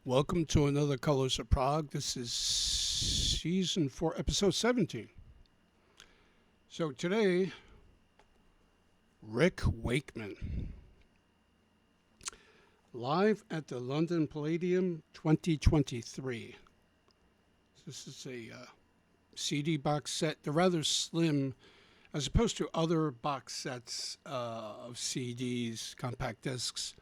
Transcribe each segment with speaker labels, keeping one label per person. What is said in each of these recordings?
Speaker 1: Welcome to another Colors of Prague. This is season 4, episode 17. So today, Rick Wakeman, live at the London Palladium 2023. This is a CD box set. They're rather slim as opposed to other box sets of CDs, compact discs.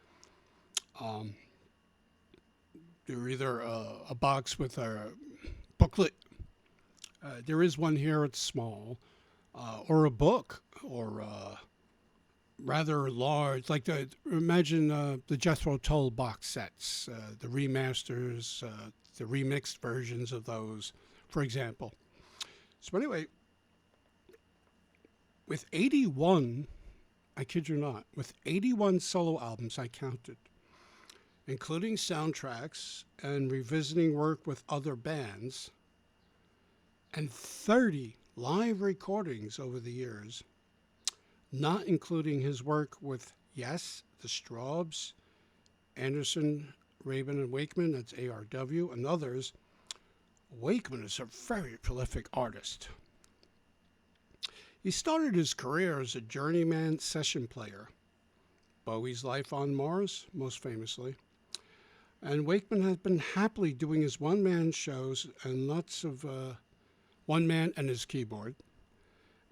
Speaker 1: They're either a box with a booklet. There is one here, it's small, or a book, or rather large. Imagine the Jethro Tull box sets, the remasters, the remixed versions of those, for example. So anyway, with 81, I kid you not, with 81 solo albums I counted, including soundtracks and revisiting work with other bands, and 30 live recordings over the years, not including his work with Yes, the Strawbs, Anderson, Rabin, and Wakeman, that's ARW, and others. Wakeman is a very prolific artist. He started his career as a journeyman session player, Bowie's Life on Mars, most famously. And Wakeman has been happily doing his one-man shows and lots of one man and his keyboard.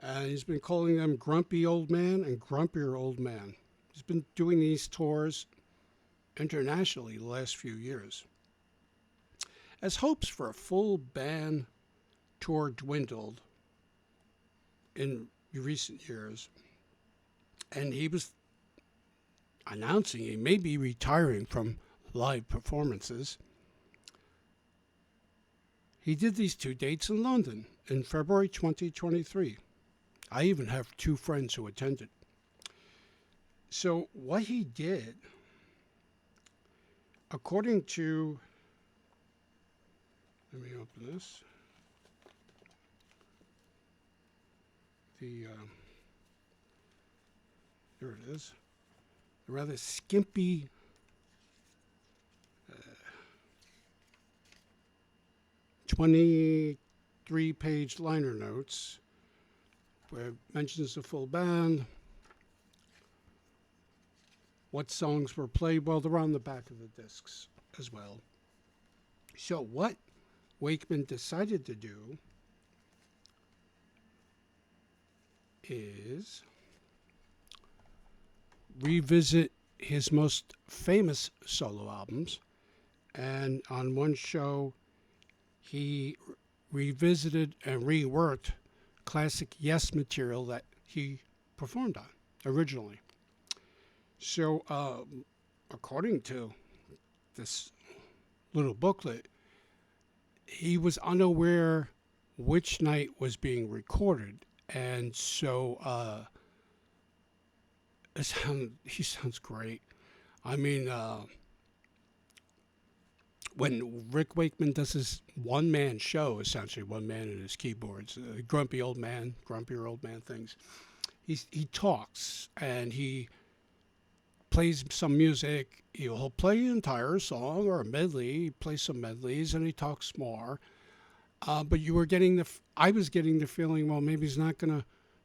Speaker 1: And he's been calling them Grumpy Old Man and Grumpier Old Man. He's been doing these tours internationally the last few years. As hopes for a full band tour dwindled in recent years, and he was announcing he may be retiring from live performances, he did these 2 dates in London in February 2023. I even have 2 friends who attended. So what he did, according to, let me open this, there it is, the rather skimpy 23-page liner notes where it mentions the full band, what songs were played. Well, they're on the back of the discs as well. So what Wakeman decided to do is revisit his most famous solo albums, and on one show he revisited and reworked classic Yes material that he performed on originally. So, according to this little booklet, he was unaware which night was being recorded, and so he sounds great. I mean, when Rick Wakeman does his one-man show, essentially one man and his keyboards, grumpy old man, grumpier old man things, he talks and he plays some music. He'll play an entire song or a medley. He plays some medleys and he talks more. But I was getting the feeling, well, maybe he's not going to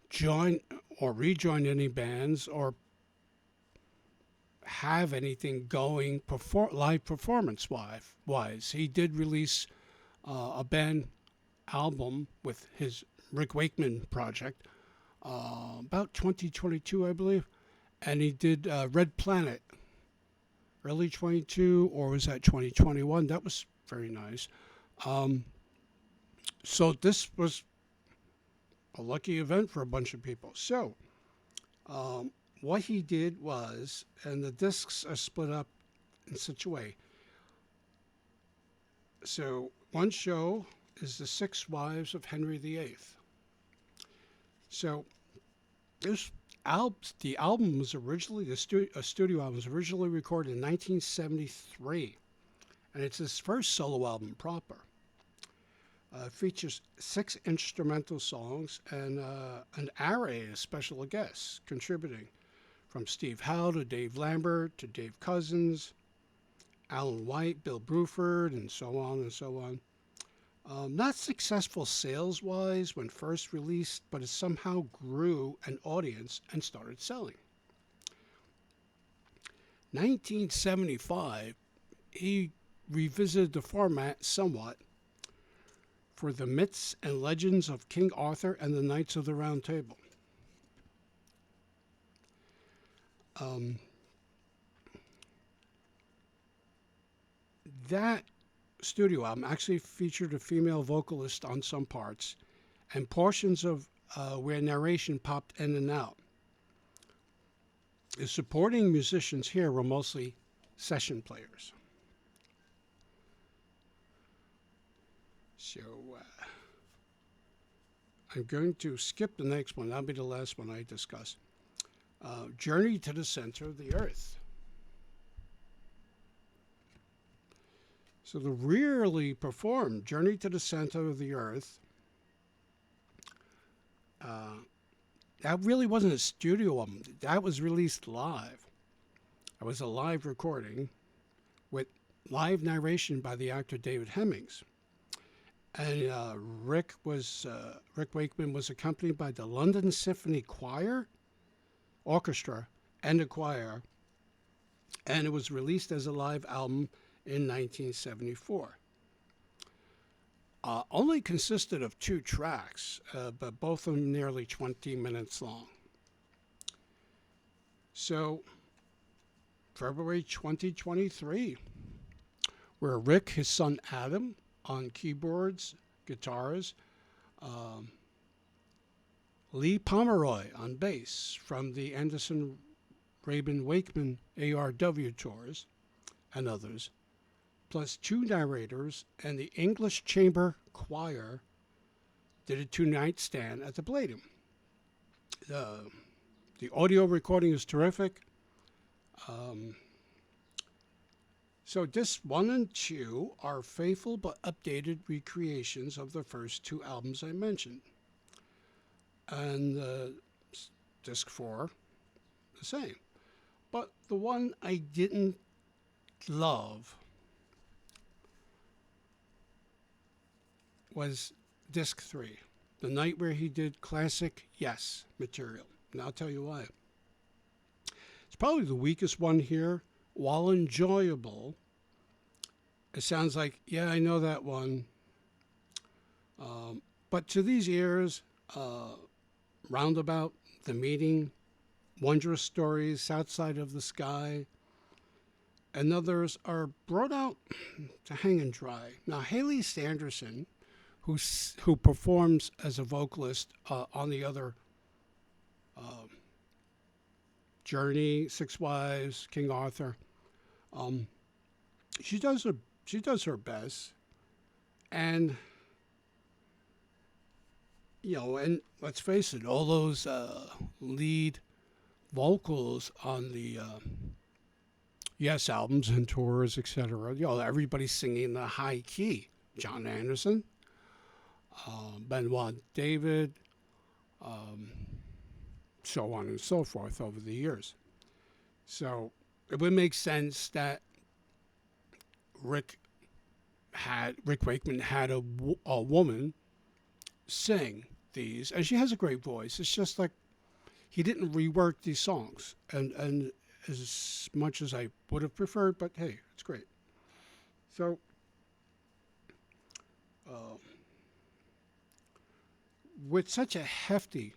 Speaker 1: join or rejoin any bands or have anything going live performance wise. He did release a band album with his Rick Wakeman project about 2022, I believe, and he did Red Planet early 22, or was that 2021? That was very nice. So this was a lucky event for a bunch of people. So what he did was, and the discs are split up in such a way. So one show is The 6 Wives of Henry VIII. So the album was originally, a studio album was originally recorded in 1973. And it's his first solo album proper. Features 6 instrumental songs and an array of special guests contributing, from Steve Howe to Dave Lambert to Dave Cousins, Alan White, Bill Bruford, and so on and so on. Not successful sales-wise when first released, but it somehow grew an audience and started selling. 1975, he revisited the format somewhat for the myths and legends of King Arthur and the Knights of the Round Table. That studio album actually featured a female vocalist on some parts and portions of where narration popped in and out. The supporting musicians here were mostly session players. So I'm going to skip the next one. That'll be the last one I discuss. Journey to the Center of the Earth. So the rarely performed Journey to the Center of the Earth, that really wasn't a studio album. That was released live. It was a live recording with live narration by the actor David Hemmings. And Rick Wakeman was accompanied by the London Symphony Choir, Orchestra, and the choir. And it was released as a live album in 1974. Only consisted of 2 tracks, but both of them nearly 20 minutes long. So, February 2023, where Rick, his son Adam, on keyboards, guitars, Lee Pomeroy on bass from the Anderson Rabin Wakeman ARW tours, and others, plus 2 narrators, and the English Chamber Choir did a 2-night stand at the Palladium. The audio recording is terrific. So discs 1 and 2 are faithful but updated recreations of the first 2 albums I mentioned. And disc 4, the same. But the one I didn't love was disc 3, the night where he did classic Yes material. And I'll tell you why. It's probably the weakest one here. While enjoyable, it sounds like, yeah, I know that one. But to these ears, Roundabout, The Meeting, Wondrous Stories, Outside of the Sky, and others are brought out to hang and dry. Now, Haley Sanderson, who performs as a vocalist on the other Journey, Six Wives, King Arthur, she does her best, and and let's face it, all those lead vocals on the Yes albums and tours, etc. Everybody's singing the high key. John Anderson, Benoit David, so on and so forth over the years. So it would make sense that Rick Wakeman had a woman sing these, and she has a great voice. It's just like he didn't rework these songs, and as much as I would have preferred, but hey, it's great. So with such a hefty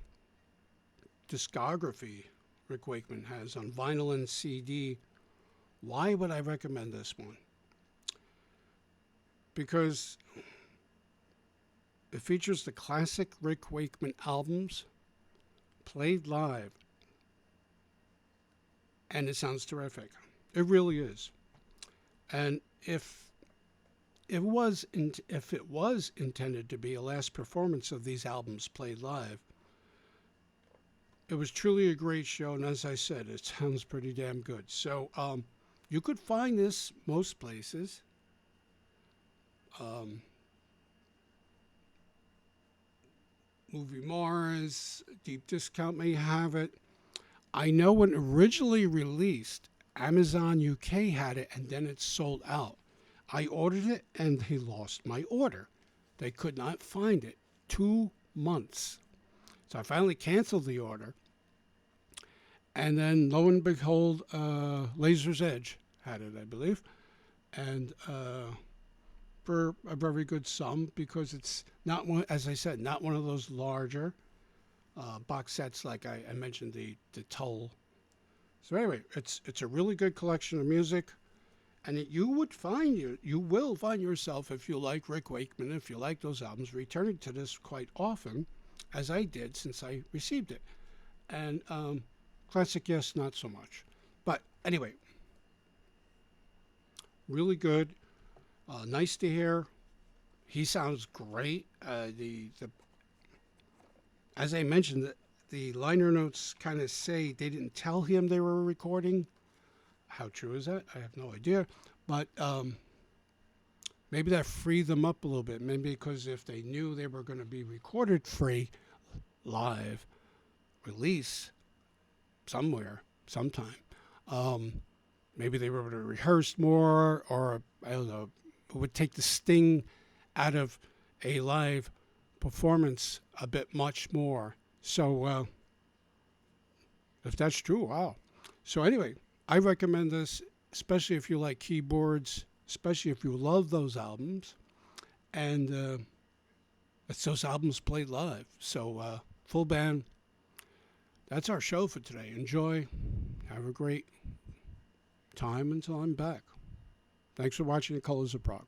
Speaker 1: discography Rick Wakeman has on vinyl and CD, why would I recommend this one? Because it features the classic Rick Wakeman albums played live, and it sounds terrific. It really is. And if it was intended to be a last performance of these albums played live, it was truly a great show, and as I said, it sounds pretty damn good. So you could find this most places. Movie Mars, Deep Discount may have it. I know when originally released Amazon UK had it, and then it sold out. I ordered it, and they lost my order. They could not find it. 2 months. So I finally canceled the order. And then, lo and behold, Laser's Edge had it, I believe. And for a very good sum, because it's not one, as I said, not one of those larger box sets like I mentioned, the Tull. So anyway, it's a really good collection of music. And you will find yourself, if you like Rick Wakeman, if you like those albums, returning to this quite often, as I did since I received it. And classic, yes, not so much. But anyway, really good, nice to hear. He sounds great. As I mentioned, the liner notes kind of say they didn't tell him they were recording. How true is that? I have no idea. But maybe that freed them up a little bit. Maybe because if they knew they were going to be recorded free, live, release somewhere, sometime, maybe they were able to rehearse more, or I don't know, it would take the sting out of a live performance a bit much more. So if that's true, wow. So anyway, I recommend this, especially if you like keyboards, especially if you love those albums, and it's those albums played live. So full band. That's our show for today. Enjoy. Have a great time until I'm back. Thanks for watching The Colors of Prog.